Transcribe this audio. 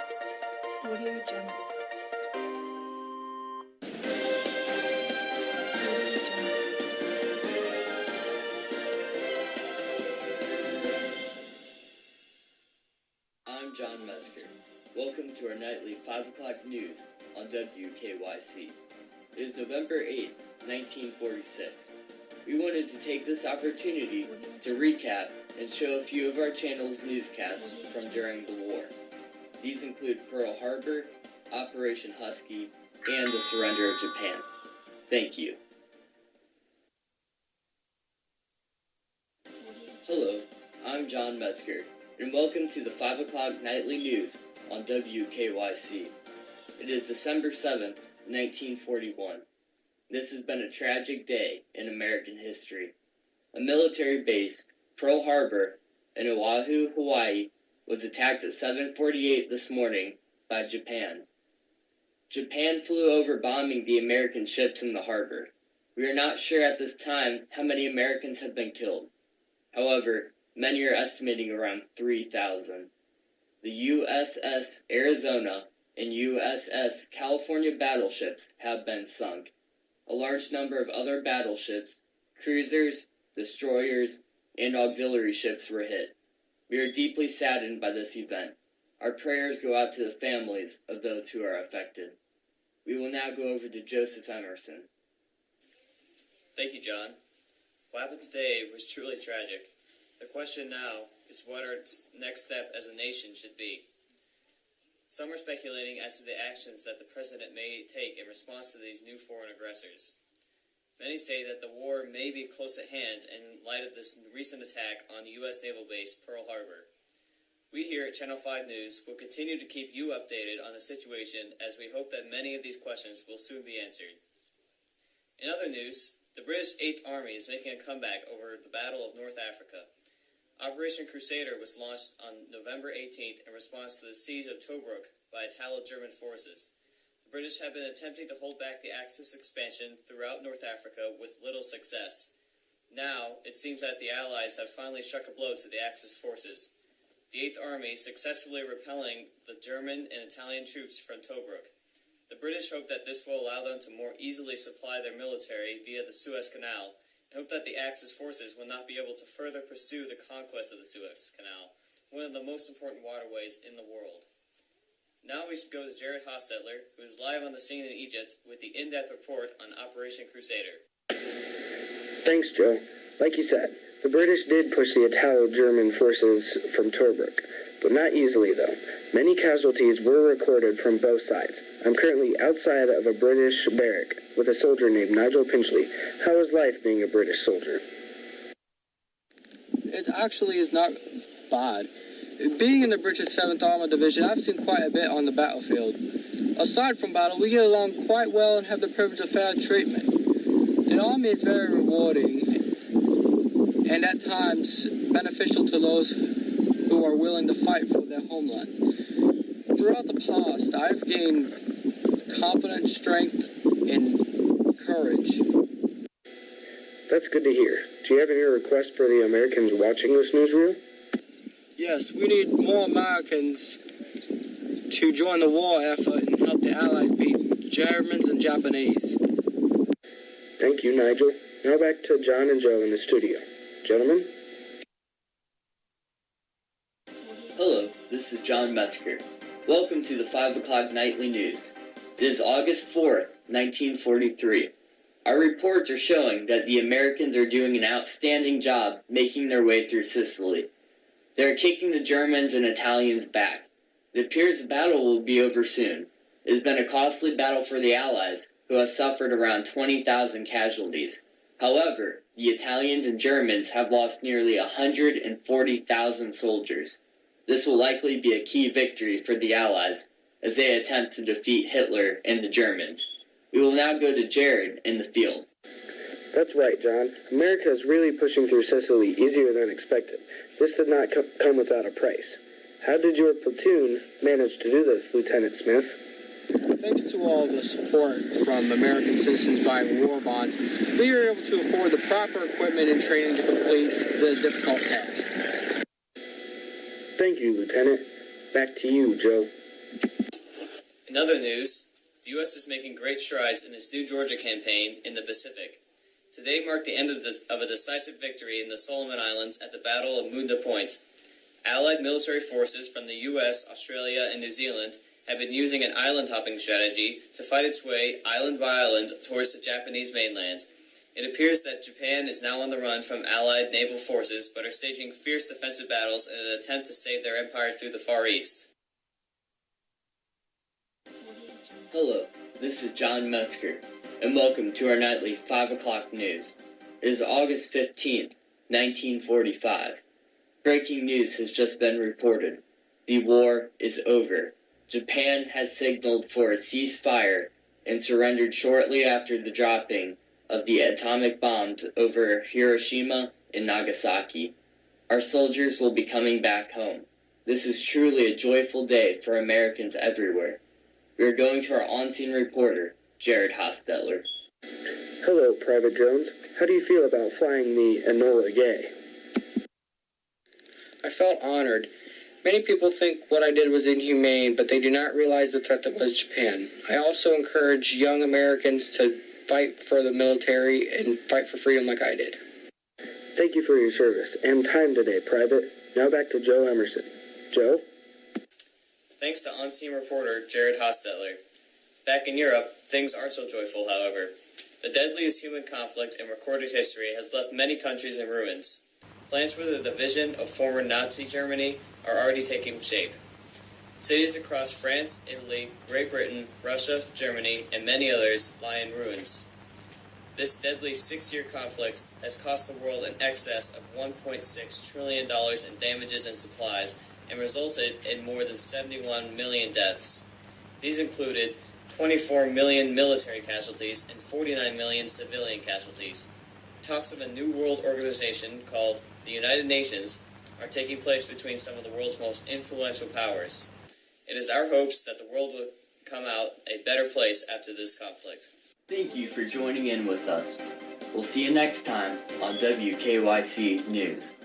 Audio Jungle. I'm John Metzger. Welcome to our nightly 5 o'clock news on WKYC. It is November 8th, 1946. We wanted to take this opportunity to recap and show a few of our channel's newscasts from during the war. These include Pearl Harbor, Operation Husky, and the surrender of Japan. Thank you. Hello, I'm John Metzger, and welcome to the 5 o'clock nightly news on WKYC. It is December 7th, 1941. This has been a tragic day in American history. A military base, Pearl Harbor, in Oahu, Hawaii, was attacked at 7:48 this morning by Japan. Japan flew over bombing the American ships in the harbor. We are not sure at this time how many Americans have been killed. However, many are estimating around 3,000. The USS Arizona and USS California battleships have been sunk. A large number of other battleships, cruisers, destroyers, and auxiliary ships were hit. We are deeply saddened by this event. Our prayers go out to the families of those who are affected. We will now go over to Joseph Emerson. Thank you, John. What happened today was truly tragic. The question now is what our next step as a nation should be. Some are speculating as to the actions that the president may take in response to these new foreign aggressors. Many say that the war may be close at hand in light of this recent attack on the U.S. naval base Pearl Harbor. We here at Channel 5 News will continue to keep you updated on the situation as we hope that many of these questions will soon be answered. In other news, the British 8th Army is making a comeback over the Battle of North Africa. Operation Crusader was launched on November 18th in response to the siege of Tobruk by Italo-German forces. The British have been attempting to hold back the Axis expansion throughout North Africa with little success. Now, it seems that the Allies have finally struck a blow to the Axis forces. The 8th Army successfully repelling the German and Italian troops from Tobruk. The British hope that this will allow them to more easily supply their military via the Suez Canal, and hope that the Axis forces will not be able to further pursue the conquest of the Suez Canal, one of the most important waterways in the world. Now we go to Jared Hostetler, who is live on the scene in Egypt with the in-depth report on Operation Crusader. Thanks, Joe. Like you said, the British did push the Italo-German forces from Tobruk, but not easily, though. Many casualties were recorded from both sides. I'm currently outside of a British barrack with a soldier named Nigel Pinchley. How is life being a British soldier? It actually is not bad. Being in the British 7th Armored Division, I've seen quite a bit on the battlefield. Aside from battle, we get along quite well and have the privilege of fair treatment. The army is very rewarding and at times beneficial to those who are willing to fight for their homeland. Throughout the past, I've gained confidence, strength, and courage. That's good to hear. Do you have any requests for the Americans watching this newsreel? Yes, we need more Americans to join the war effort and help the Allies beat Germans and Japanese. Thank you, Nigel. Now back to John and Joe in the studio. Gentlemen? Hello, this is John Metzger. Welcome to the 5 o'clock nightly news. It is August 4th, 1943. Our reports are showing that the Americans are doing an outstanding job making their way through Sicily. They are kicking the Germans and Italians back. It appears the battle will be over soon. It has been a costly battle for the Allies, who have suffered around 20,000 casualties. However, the Italians and Germans have lost nearly 140,000 soldiers. This will likely be a key victory for the Allies as they attempt to defeat Hitler and the Germans. We will now go to Jared in the field. That's right, John. America is really pushing through Sicily easier than expected. This did not come without a price. How did your platoon manage to do this, Lieutenant Smith? Thanks to all the support from American citizens buying war bonds, we were able to afford the proper equipment and training to complete the difficult task. Thank you, Lieutenant. Back to you, Joe. In other news, the U.S. is making great strides in its New Georgia campaign in the Pacific. Today marked the end of a decisive victory in the Solomon Islands at the Battle of Munda Point. Allied military forces from the U.S., Australia, and New Zealand have been using an island-hopping strategy to fight its way island by island towards the Japanese mainland. It appears that Japan is now on the run from Allied naval forces, but are staging fierce defensive battles in an attempt to save their empire through the Far East. Hello, this is John Metzger, and welcome to our nightly 5 o'clock news. It is August 15th, 1945. Breaking news has just been reported. The war is over. Japan has signaled for a ceasefire and surrendered shortly after the dropping of the atomic bombs over Hiroshima and Nagasaki. Our soldiers will be coming back home. This is truly a joyful day for Americans everywhere. We are going to our on-scene reporter, Jared Hostetler. Hello, Private Jones. How do you feel about flying the Enola Gay? I felt honored. Many people think what I did was inhumane, but they do not realize the threat that was Japan. I also encourage young Americans to fight for the military and fight for freedom like I did. Thank you for your service and time today, Private. Now back to Joe Emerson. Joe? Thanks to on-scene reporter Jared Hostetler. Back in Europe, things aren't so joyful, however. The deadliest human conflict in recorded history has left many countries in ruins. Plans for the division of former Nazi Germany are already taking shape. Cities across France, Italy, Great Britain, Russia, Germany, and many others lie in ruins. This deadly 6-year conflict has cost the world in excess of $1.6 trillion in damages and supplies and resulted in more than 71 million deaths. These included 24 million military casualties and 49 million civilian casualties. Talks of a new world organization called the United Nations are taking place between some of the world's most influential powers. It is our hopes that the world will come out a better place after this conflict. Thank you for joining in with us. We'll see you next time on WKYC News.